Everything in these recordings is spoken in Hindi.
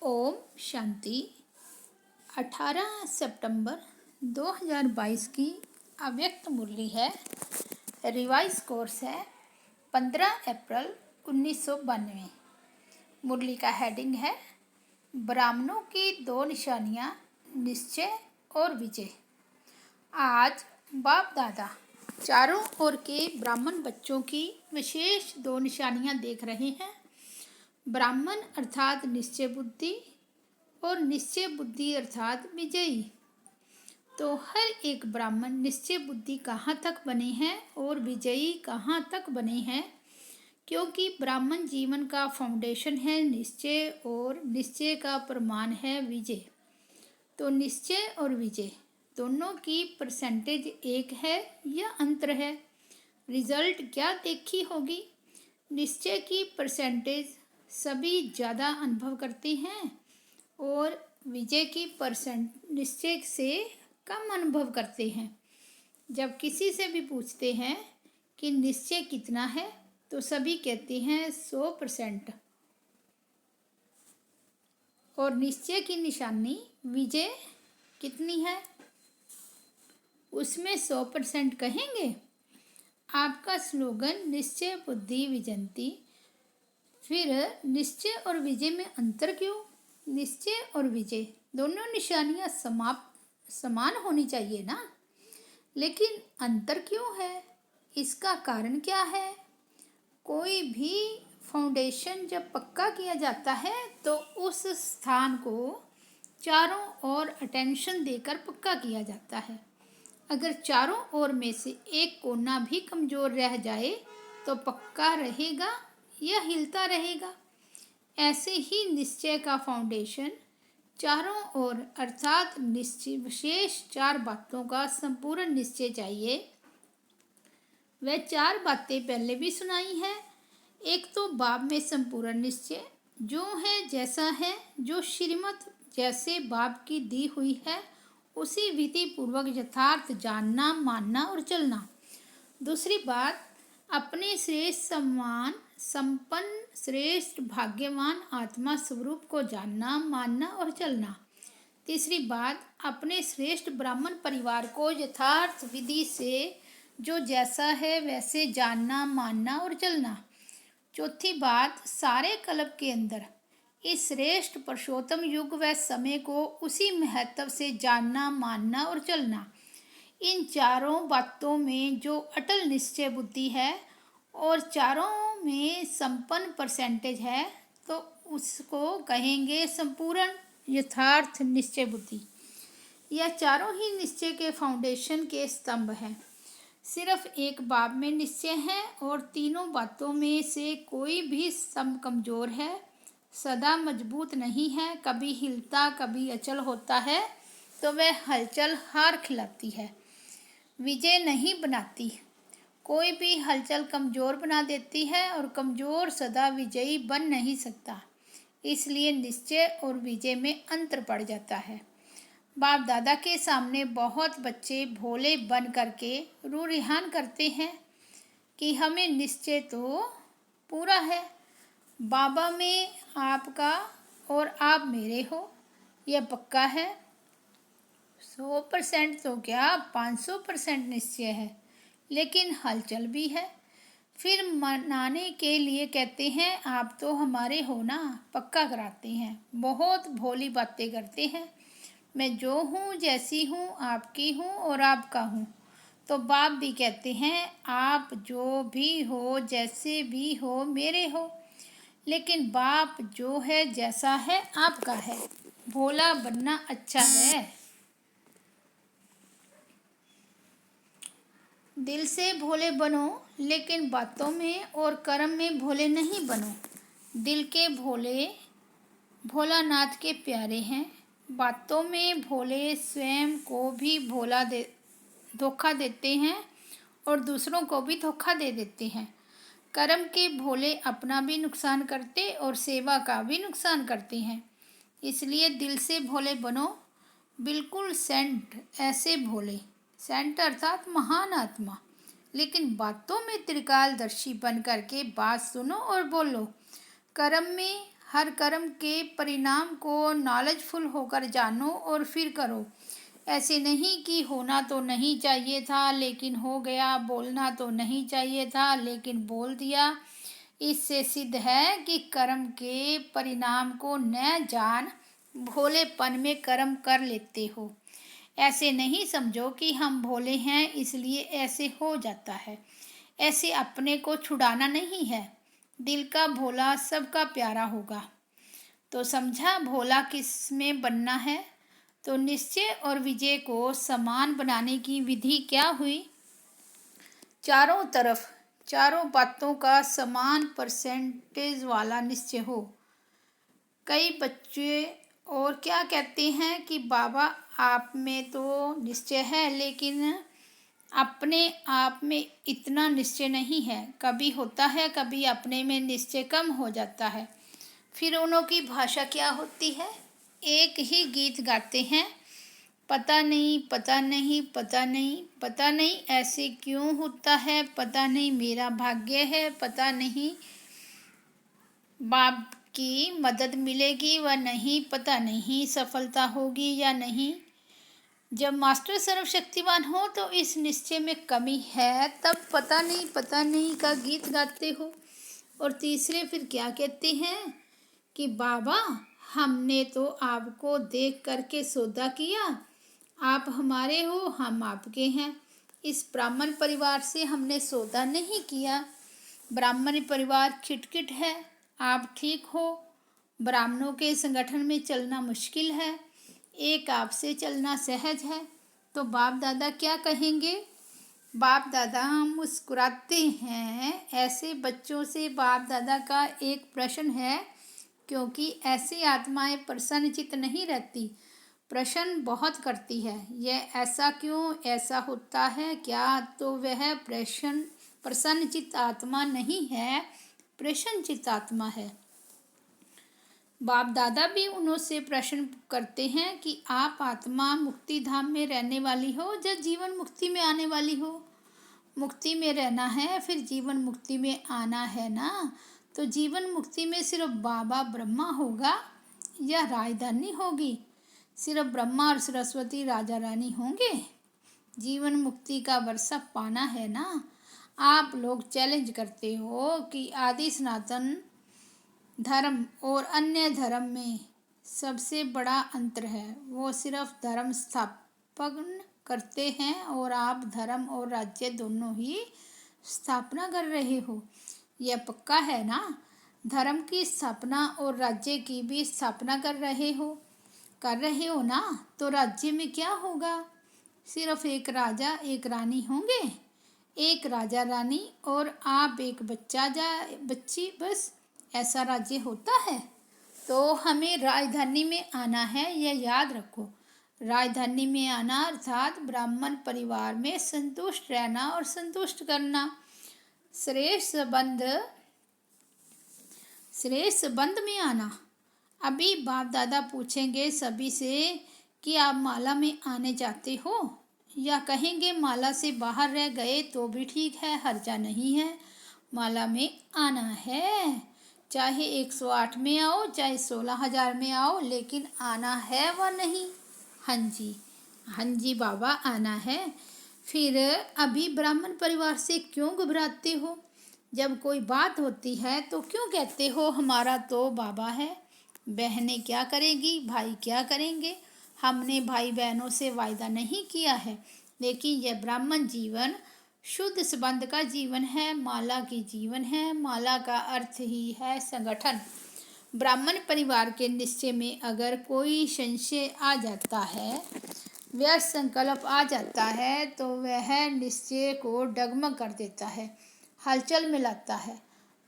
ओम शांति। 18 सितंबर 2022 की अव्यक्त मुरली है। रिवाइज कोर्स है 15 अप्रैल 1992। मुरली का हेडिंग है ब्राह्मणों की दो निशानियाँ, निश्चय और विजय। आज बाप दादा चारों ओर के ब्राह्मण बच्चों की विशेष दो निशानियाँ देख रहे हैं। ब्राह्मण अर्थात निश्चय बुद्धि और निश्चय बुद्धि अर्थात विजयी। तो हर एक ब्राह्मण निश्चय बुद्धि कहाँ तक बने हैं और विजयी कहाँ तक बने हैं, क्योंकि ब्राह्मण जीवन का फाउंडेशन है निश्चय और निश्चय का प्रमाण है विजय। तो निश्चय और विजय दोनों की परसेंटेज एक है या अंतर है, रिजल्ट क्या देखी होगी। निश्चय की परसेंटेज सभी ज़्यादा अनुभव करते हैं और विजय की परसेंट निश्चय से कम अनुभव करते हैं। जब किसी से भी पूछते हैं कि निश्चय कितना है तो सभी कहते हैं 100%। और निश्चय की निशानी विजय कितनी है, उसमें 100% कहेंगे। आपका स्लोगन निश्चय बुद्धि विजंती। फिर निश्चय और विजय में अंतर क्यों? निश्चय और विजय दोनों निशानियां समान होनी चाहिए ना, लेकिन अंतर क्यों है? इसका कारण क्या है? कोई भी फाउंडेशन जब पक्का किया जाता है तो उस स्थान को चारों ओर अटेंशन देकर पक्का किया जाता है। अगर चारों ओर में से एक कोना भी कमज़ोर रह जाए तो पक्का रहेगा या हिलता रहेगा। ऐसे ही निश्चय का फाउंडेशन चारों ओर अर्थात निश्चय विशेष चार बातों का संपूर्ण निश्चय चाहिए। वह चार बातें पहले भी सुनाई है। एक तो बाप में संपूर्ण निश्चय, जो है जैसा है, जो श्रीमत जैसे बाप की दी हुई है उसी विधि पूर्वक यथार्थ जानना, मानना और चलना। दूसरी बात, अपने श्रेष्ठ सम्मान संपन्न श्रेष्ठ भाग्यवान आत्मा स्वरूप को जानना, मानना और चलना। तीसरी बात, अपने श्रेष्ठ ब्राह्मण परिवार को यथार्थ विधि से जो जैसा है वैसे जानना, मानना और चलना। चौथी बात, सारे कल्प के अंदर इस श्रेष्ठ पुरुषोत्तम युग व समय को उसी महत्व से जानना, मानना और चलना। इन चारों बातों में जो अटल निश्चय बुद्धि है और चारों में संपन्न परसेंटेज है तो उसको कहेंगे संपूर्ण यथार्थ निश्चय बुद्धि। यह चारों ही निश्चय के फाउंडेशन के स्तंभ हैं। सिर्फ एक बाब में निश्चय है और तीनों बातों में से कोई भी स्तंभ कमज़ोर है, सदा मजबूत नहीं है, कभी हिलता कभी अचल होता है तो वह हलचल हार खिलाती है, विजय नहीं बनाती। कोई भी हलचल कमज़ोर बना देती है और कमज़ोर सदा विजयी बन नहीं सकता। इसलिए निश्चय और विजय में अंतर पड़ जाता है। बाप दादा के सामने बहुत बच्चे भोले बन करके रू रिहान करते हैं कि हमें निश्चय तो पूरा है, बाबा में आपका और आप मेरे हो, यह पक्का है। 100% तो क्या 500% निश्चय है, लेकिन हलचल भी है। फिर मनाने के लिए कहते हैं आप तो हमारे हो ना, पक्का कराते हैं, बहुत भोली बातें करते हैं। मैं जो हूँ, जैसी हूँ, आपकी हूँ और आपका हूँ। तो बाप भी कहते हैं आप जो भी हो, जैसे भी हो, मेरे हो। लेकिन बाप जो है जैसा है आपका है। भोला बनना अच्छा है, दिल से भोले बनो, लेकिन बातों में और कर्म में भोले नहीं बनो। दिल के भोले भोलानाथ के प्यारे हैं, बातों में भोले स्वयं को भी धोखा देते हैं और दूसरों को भी धोखा दे देते हैं। कर्म के भोले अपना भी नुकसान करते और सेवा का भी नुकसान करते हैं। इसलिए दिल से भोले बनो, बिल्कुल सेंट ऐसे भोले, सेंट अर्थात महान आत्मा, लेकिन बातों में त्रिकालदर्शी बन करके बात सुनो और बोलो। कर्म में हर कर्म के परिणाम को नॉलेजफुल होकर जानो और फिर करो। ऐसे नहीं कि होना तो नहीं चाहिए था लेकिन हो गया, बोलना तो नहीं चाहिए था लेकिन बोल दिया। इससे सिद्ध है कि कर्म के परिणाम को न जान भोलेपन में कर्म कर लेते हो। ऐसे नहीं समझो कि हम भोले हैं इसलिए ऐसे हो जाता है। ऐसे अपने को छुड़ाना नहीं है। दिल का भोला सबका प्यारा होगा। तो समझा भोला किस में बनना है। तो निश्चय और विजय को समान बनाने की विधि क्या हुई। चारों तरफ चारों बातों का समान परसेंटेज वाला निश्चय हो। कई बच्चे और क्या कहते हैं कि बाबा आप में तो निश्चय है लेकिन अपने आप में इतना निश्चय नहीं है। कभी होता है, कभी अपने में निश्चय कम हो जाता है। फिर उन्हों की भाषा क्या होती है। एक ही गीत गाते हैं, पता नहीं पता नहीं पता नहीं पता नहीं ऐसे क्यों होता है, पता नहीं मेरा भाग्य है, पता नहीं बाप की मदद मिलेगी व नहीं, पता नहीं सफलता होगी या नहीं। जब मास्टर सर्वशक्तिमान हो तो इस निश्चय में कमी है, तब पता नहीं का गीत गाते हो। और तीसरे फिर क्या कहते हैं कि बाबा हमने तो आपको देख करके सौदा किया, आप हमारे हो हम आपके हैं। इस ब्राह्मण परिवार से हमने सौदा नहीं किया। ब्राह्मण परिवार खिटखिट है, आप ठीक हो। ब्राह्मणों के संगठन में चलना मुश्किल है, एक आपसे चलना सहज है। तो बाप दादा क्या कहेंगे। बाप दादा मुस्कुराते हैं। ऐसे बच्चों से बाप दादा का एक प्रश्न है, क्योंकि ऐसी आत्माएं प्रसन्नचित्त नहीं रहती, प्रश्न बहुत करती है। यह ऐसा क्यों, ऐसा होता है क्या। तो वह प्रसन्नचित्त आत्मा नहीं है, प्रसन्नचित्त आत्मा है। बाप दादा भी उनसे प्रश्न करते हैं कि आप आत्मा मुक्ति धाम में रहने वाली हो या जीवन मुक्ति में आने वाली हो। मुक्ति में रहना है फिर जीवन मुक्ति में आना है ना। तो जीवन मुक्ति में सिर्फ बाबा ब्रह्मा होगा या राजधानी होगी। सिर्फ ब्रह्मा और सरस्वती राजा रानी होंगे। जीवन मुक्ति का वर्षा पाना है ना। आप लोग चैलेंज करते हो कि आदि सनातन धर्म और अन्य धर्म में सबसे बड़ा अंतर है, वो सिर्फ धर्म स्थापन करते हैं और आप धर्म और राज्य दोनों ही स्थापना कर रहे हो। यह पक्का है ना। धर्म की स्थापना और राज्य की भी स्थापना कर रहे हो ना। तो राज्य में क्या होगा। सिर्फ एक राजा एक रानी होंगे, एक राजा रानी और आप एक बच्ची, बस ऐसा राज्य होता है। तो हमें राजधानी में आना है, यह याद रखो। राजधानी में आना अर्थात ब्राह्मण परिवार में संतुष्ट रहना और संतुष्ट करना। श्रेष्ठ संबंध में आना। अभी बाप दादा पूछेंगे सभी से कि आप माला में आने चाहते हो, या कहेंगे माला से बाहर रह गए तो भी ठीक है, हर्जा नहीं है। माला में आना है, चाहे 108 में आओ चाहे 16,000 में आओ, लेकिन आना है व नहीं। हाँ जी बाबा आना है। फिर अभी ब्राह्मण परिवार से क्यों घबराते हो। जब कोई बात होती है तो क्यों कहते हो हमारा तो बाबा है, बहनें क्या करेगी, भाई क्या करेंगे। हमने भाई बहनों से वायदा नहीं किया है, लेकिन यह ब्राह्मण जीवन शुद्ध संबंध का जीवन है, माला की जीवन है। माला का अर्थ ही है संगठन। ब्राह्मण परिवार के निश्चय में अगर कोई संशय आ जाता है, वह संकल्प आ जाता है, तो वह निश्चय को डगमग कर देता है, हलचल में लाता है।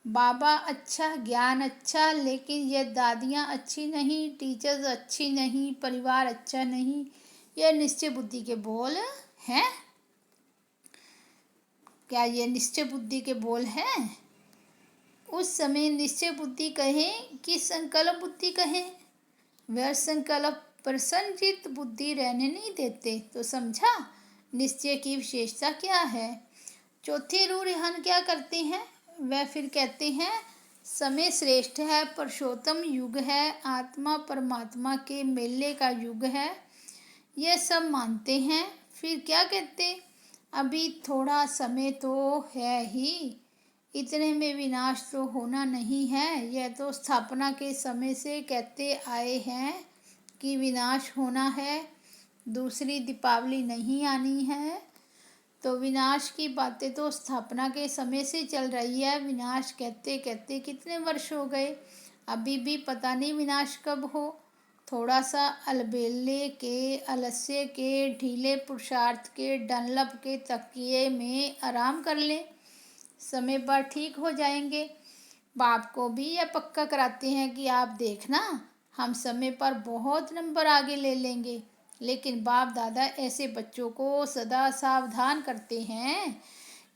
बाबा अच्छा, ज्ञान अच्छा, लेकिन ये दादियाँ अच्छी नहीं, टीचर्स अच्छी नहीं, परिवार अच्छा नहीं, यह निश्चय बुद्धि के बोल हैं। क्या ये निश्चय बुद्धि के बोल हैं। उस समय निश्चय बुद्धि कहें कि संकल्प बुद्धि कहें, वह संकल्प प्रसन्नचित्त बुद्धि रहने नहीं देते। तो समझा निश्चय की विशेषता क्या है। चौथे रूह रेहान क्या करते हैं, वह फिर कहते हैं समय श्रेष्ठ है, पुरुषोत्तम युग है, आत्मा परमात्मा के मेले का युग है, यह सब मानते हैं। फिर क्या कहते, अभी थोड़ा समय तो है ही, इतने में विनाश तो होना नहीं है। यह तो स्थापना के समय से कहते आए हैं कि विनाश होना है, दूसरी दीपावली नहीं आनी है। तो विनाश की बातें तो स्थापना के समय से चल रही है। विनाश कहते कहते कितने वर्ष हो गए, अभी भी पता नहीं विनाश कब हो। थोड़ा सा अलबेले के, आलस्य के, ढीले पुरुषार्थ के, डनलप के तकिए में आराम कर लें, समय पर ठीक हो जाएंगे। बाप को भी यह पक्का कराते हैं कि आप देखना, हम समय पर बहुत नंबर आगे ले लेंगे। लेकिन बाप दादा ऐसे बच्चों को सदा सावधान करते हैं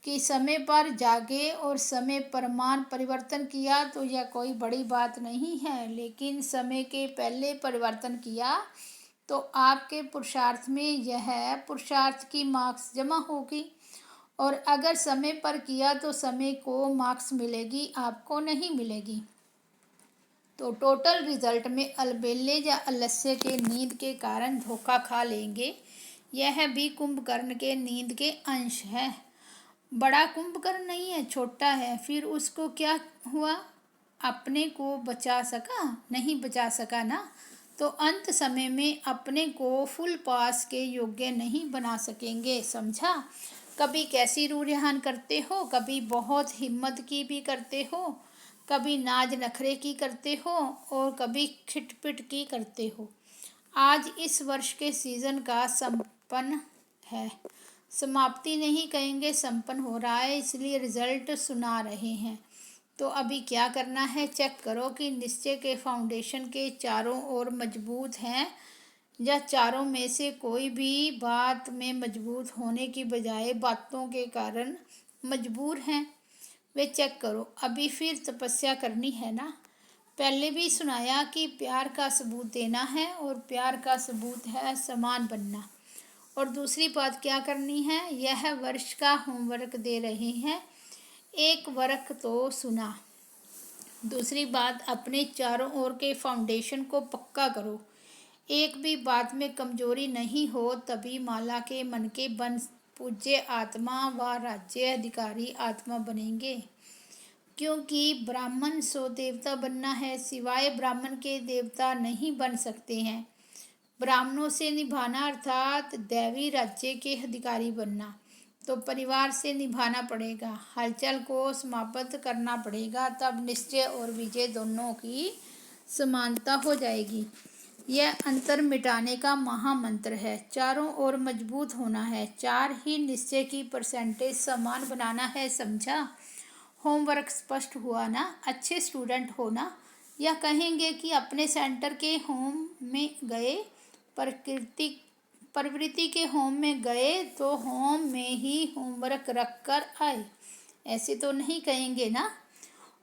कि समय पर जागे और समय पर मान परिवर्तन किया तो यह कोई बड़ी बात नहीं है, लेकिन समय के पहले परिवर्तन किया तो आपके पुरुषार्थ में यह पुरुषार्थ की मार्क्स जमा होगी, और अगर समय पर किया तो समय को मार्क्स मिलेगी, आपको नहीं मिलेगी। तो टोटल रिजल्ट में अलबेले या आलस्य के नींद के कारण धोखा खा लेंगे। यह भी कुंभकर्ण के नींद के अंश है। बड़ा कुंभकर्ण नहीं है, छोटा है। फिर उसको क्या हुआ, अपने को बचा सका नहीं, बचा सका ना, तो अंत समय में अपने को फुल पास के योग्य नहीं बना सकेंगे। समझा, कभी कैसी रूझान करते हो, कभी बहुत हिम्मत की भी करते हो, कभी नाज नखरे की करते हो और कभी खिटपिट की करते हो। आज इस वर्ष के सीज़न का संपन्न है, समाप्ति नहीं कहेंगे, संपन्न हो रहा है, इसलिए रिजल्ट सुना रहे हैं। तो अभी क्या करना है, चेक करो कि निश्चय के फाउंडेशन के चारों ओर मजबूत हैं या चारों में से कोई भी बात में मजबूत होने की बजाय बातों के कारण मजबूर हैं, वे चेक करो। अभी फिर तपस्या करनी है ना, पहले भी सुनाया कि प्यार का सबूत देना है और प्यार का सबूत है समान बनना। और दूसरी बात क्या करनी है, यह वर्ष का होमवर्क दे रहे हैं, एक वर्क तो सुना। दूसरी बात, अपने चारों ओर के फाउंडेशन को पक्का करो, एक भी बात में कमजोरी नहीं हो, तभी माला के मन के बन पूज्य आत्मा व राज्य अधिकारी आत्मा बनेंगे। क्योंकि ब्राह्मण सो देवता बनना है, सिवाय ब्राह्मण के देवता नहीं बन सकते हैं। ब्राह्मणों से निभाना अर्थात दैवी राज्य के अधिकारी बनना, तो परिवार से निभाना पड़ेगा, हलचल को समाप्त करना पड़ेगा, तब निश्चय और विजय दोनों की समानता हो जाएगी। यह अंतर मिटाने का महामंत्र है। चारों ओर मजबूत होना है, चार ही निश्चय की परसेंटेज समान बनाना है। समझा, होमवर्क स्पष्ट हुआ ना, अच्छे स्टूडेंट हो ना। यह कहेंगे कि अपने सेंटर के होम में गए, प्रवृत्ति के होम में गए तो होम में ही होमवर्क रख कर आए, ऐसे तो नहीं कहेंगे ना।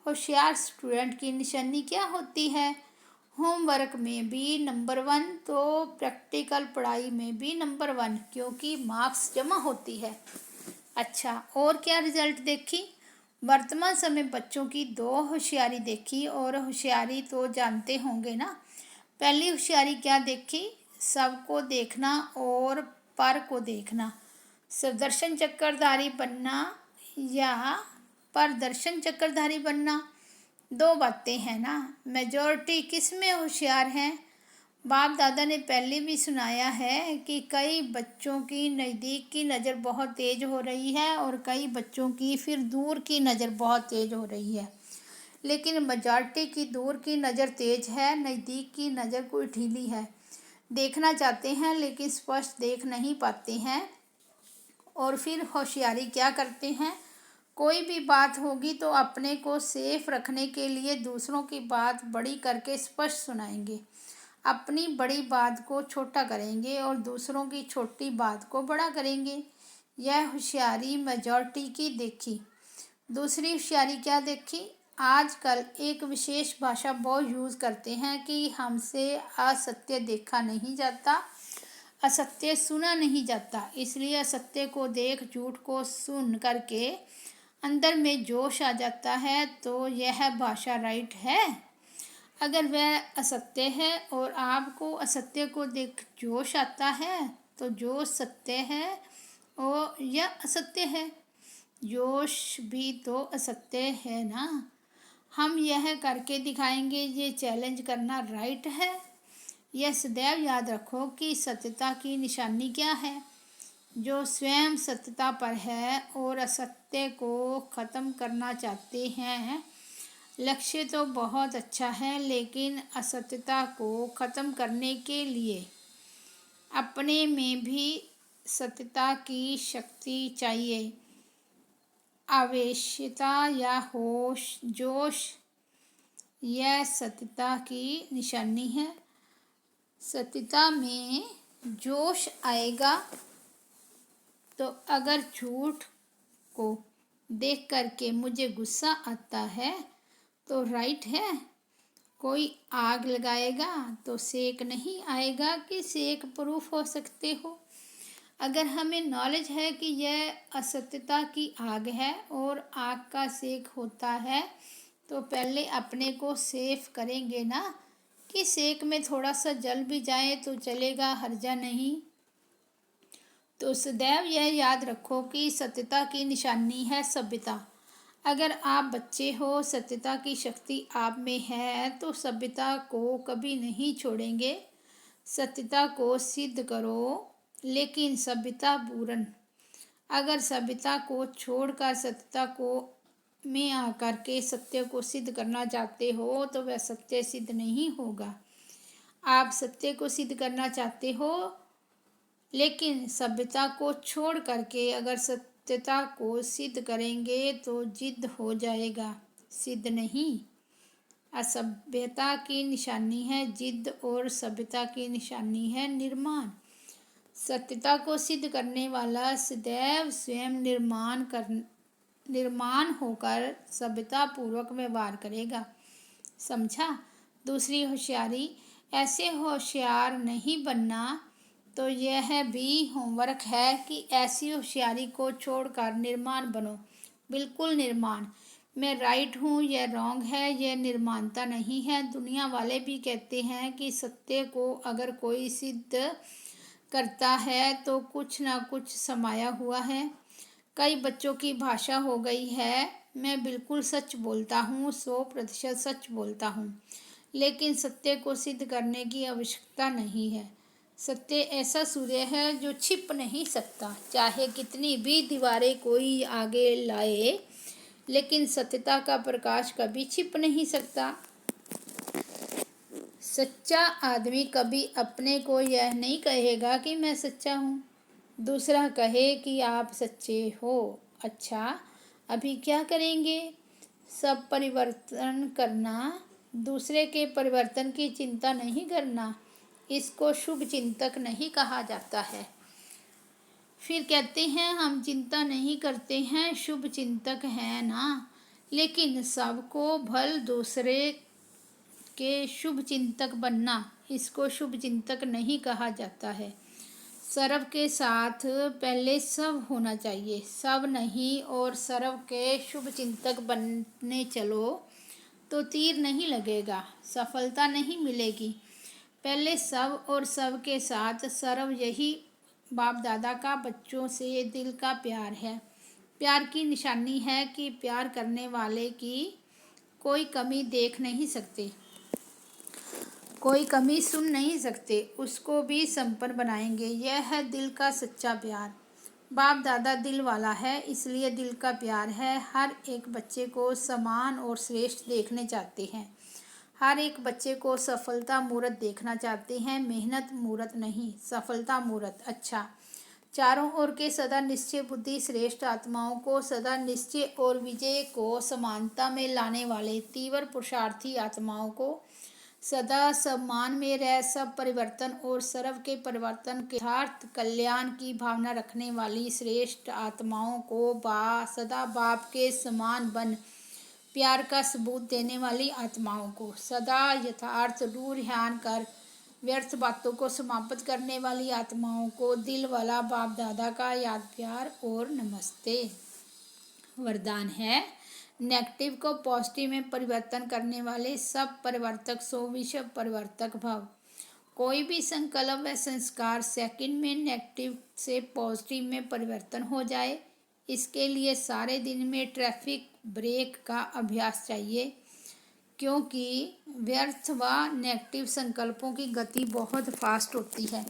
होशियार स्टूडेंट की निशानी क्या होती है, होमवर्क में भी नंबर 1 तो प्रैक्टिकल पढ़ाई में भी नंबर 1, क्योंकि मार्क्स जमा होती है। अच्छा, और क्या रिजल्ट देखी, वर्तमान समय बच्चों की 2 होशियारी देखी, और होशियारी तो जानते होंगे ना। पहली होशियारी क्या देखी, सबको देखना और पर को देखना, सुदर्शन चक्रधारी बनना या प्रदर्शन चक्रधारी बनना, 2 बातें हैं ना। मेजॉरिटी किस में होशियार हैं, बाप दादा ने पहले भी सुनाया है कि कई बच्चों की नज़दीक की नज़र बहुत तेज़ हो रही है और कई बच्चों की फिर दूर की नज़र बहुत तेज़ हो रही है, लेकिन मेजॉरिटी की दूर की नज़र तेज़ है, नज़दीक की नज़र कोई ढीली है। देखना चाहते हैं लेकिन स्पष्ट देख नहीं पाते हैं। और फिर होशियारी क्या करते हैं, कोई भी बात होगी तो अपने को सेफ रखने के लिए दूसरों की बात बड़ी करके स्पष्ट सुनाएंगे, अपनी बड़ी बात को छोटा करेंगे और दूसरों की छोटी बात को बड़ा करेंगे। यह होशियारी मेजॉरिटी की देखी। दूसरी होशियारी क्या देखी, आजकल एक विशेष भाषा बहुत यूज़ करते हैं कि हमसे असत्य देखा नहीं जाता, असत्य सुना नहीं जाता, इसलिए असत्य को देख झूठ को सुन करके अंदर में जोश आ जाता है तो यह भाषा राइट है। अगर वह असत्य है और आपको असत्य को देख जोश आता है तो जो सत्य है और यह असत्य है। जोश भी तो असत्य है ना। हम यह करके दिखाएंगे, ये चैलेंज करना राइट है। यह सदैव याद रखो कि सत्यता की निशानी क्या है। जो स्वयं सत्यता पर है और असत्य को ख़त्म करना चाहते हैं। लक्ष्य तो बहुत अच्छा है, लेकिन असत्यता को ख़त्म करने के लिए अपने में भी सत्यता की शक्ति चाहिए। आवेशता या होश, जोश, यह सत्यता की निशानी है। सत्यता में जोश आएगा तो अगर झूठ को देख करके मुझे गुस्सा आता है तो राइट है। कोई आग लगाएगा तो सेक नहीं आएगा कि सेक प्रूफ हो सकते हो। अगर हमें नॉलेज है कि यह असत्यता की आग है और आग का सेक होता है तो पहले अपने को सेफ करेंगे ना, कि सेक में थोड़ा सा जल भी जाए तो चलेगा, हर्जा नहीं। तो सदैव यह याद रखो कि सत्यता की निशानी है सभ्यता। अगर आप बच्चे हो, सत्यता की शक्ति आप में है तो सभ्यता को कभी नहीं छोड़ेंगे। सत्यता को सिद्ध करो, लेकिन सभ्यता पूर्ण। अगर सभ्यता को छोड़कर सत्यता को में आकर के सत्य को सिद्ध करना चाहते हो तो वह सत्य सिद्ध नहीं होगा। आप सत्य को सिद्ध करना चाहते हो, लेकिन सभ्यता को छोड़ करके अगर सत्यता को सिद्ध करेंगे तो जिद हो जाएगा, सिद्ध नहीं। असभ्यता की निशानी है जिद और सभ्यता की निशानी है निर्माण। सत्यता को सिद्ध करने वाला सदैव स्वयं निर्माण होकर सभ्यता पूर्वक व्यवहार करेगा। समझा। दूसरी होशियारी, ऐसे होशियार नहीं बनना। तो यह भी होमवर्क है कि ऐसी होशियारी को छोड़कर निर्माण बनो। बिल्कुल निर्माण। मैं राइट हूँ, यह रॉन्ग है, यह निर्माणता नहीं है। दुनिया वाले भी कहते हैं कि सत्य को अगर कोई सिद्ध करता है तो कुछ ना कुछ समाया हुआ है। कई बच्चों की भाषा हो गई है, मैं बिल्कुल सच बोलता हूँ, 100% सच बोलता हूँ, लेकिन सत्य को सिद्ध करने की आवश्यकता नहीं है। सत्य ऐसा सूर्य है जो छिप नहीं सकता, चाहे कितनी भी दीवारें कोई आगे लाए, लेकिन सत्यता का प्रकाश कभी छिप नहीं सकता। सच्चा आदमी कभी अपने को यह नहीं कहेगा कि मैं सच्चा हूँ। दूसरा कहे कि आप सच्चे हो। अच्छा, अभी क्या करेंगे? सब परिवर्तन करना, दूसरे के परिवर्तन की चिंता नहीं करना, इसको शुभ चिंतक नहीं कहा जाता है। फिर कहते हैं हम चिंता नहीं करते हैं, शुभ चिंतक हैं ना। लेकिन सबको भल दूसरे के शुभ चिंतक बनना, इसको शुभ चिंतक नहीं कहा जाता है। सर्व के साथ पहले सब होना चाहिए, सब नहीं। और सर्व के शुभ चिंतक बनने चलो तो तीर नहीं लगेगा, सफलता नहीं मिलेगी। पहले सब और सब के साथ सर्व, यही बाप दादा का बच्चों से दिल का प्यार है। प्यार की निशानी है कि प्यार करने वाले की कोई कमी देख नहीं सकते, कोई कमी सुन नहीं सकते, उसको भी संपन्न बनाएंगे। यह है दिल का सच्चा प्यार। बाप दादा दिल वाला है, इसलिए दिल का प्यार है। हर एक बच्चे को समान और श्रेष्ठ देखने चाहते हैं। हर एक बच्चे को सफलता मूर्त देखना चाहते हैं, मेहनत मूर्त नहीं, सफलता मूर्त। अच्छा, चारों ओर के सदा निश्चय बुद्धि श्रेष्ठ आत्माओं को सदा निश्चय और विजय को समानता में लाने वाले तीव्र पुरुषार्थी आत्माओं को सदा सम्मान में रह सब परिवर्तन और सर्व के परिवर्तन के यथार्थ कल्याण की भावना रखने वाली श्रेष्ठ आत्माओं को सदा बाप के समान बन प्यार का सबूत देने वाली आत्माओं को सदा यथार्थ रूह ध्यान कर व्यर्थ बातों को समाप्त करने वाली आत्माओं को दिल वाला बाप दादा का याद प्यार और नमस्ते। वरदान है, नेगेटिव को पॉजिटिव में परिवर्तन करने वाले सब परिवर्तक सो विश्व परिवर्तक भव। कोई भी संकल्प व संस्कार सेकंड में नेगेटिव से पॉजिटिव में परिवर्तन हो जाए, इसके लिए सारे दिन में ट्रैफिक ब्रेक का अभ्यास चाहिए, क्योंकि व्यर्थ व नेगेटिव संकल्पों की गति बहुत फास्ट होती है।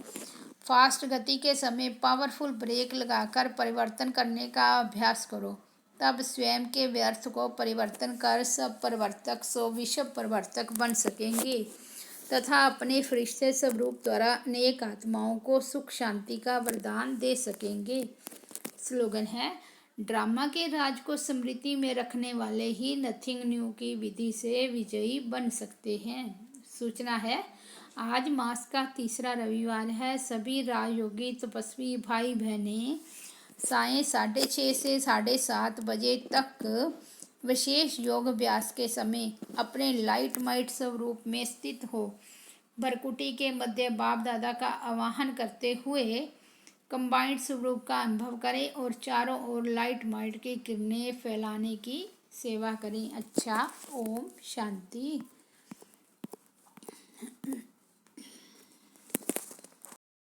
फास्ट गति के समय पावरफुल ब्रेक लगाकर परिवर्तन करने का अभ्यास करो, तब स्वयं के व्यर्थ को परिवर्तन कर सब परिवर्तक सो विश्व परिवर्तक बन सकेंगे तथा अपने फरिश्ते स्वरूप द्वारा अनेक आत्माओं को सुख शांति का वरदान दे सकेंगे। स्लोगन है, ड्रामा के राज को स्मृति में रखने वाले ही नथिंग न्यू की विधि से विजयी बन सकते हैं। सूचना है, आज मास का तीसरा रविवार है। सभी राजयोगी तपस्वी भाई बहनें सायं 6:30 से 7:30 बजे तक विशेष योग अभ्यास के समय अपने लाइट माइट स्वरूप में स्थित हो भरकुटी के मध्य बाप दादा का आवाहन करते हुए कंबाइंड स्वरूप का अनुभव करें और चारों ओर लाइट माइट की किरणें फैलाने की सेवा करें। अच्छा, ओम शांति।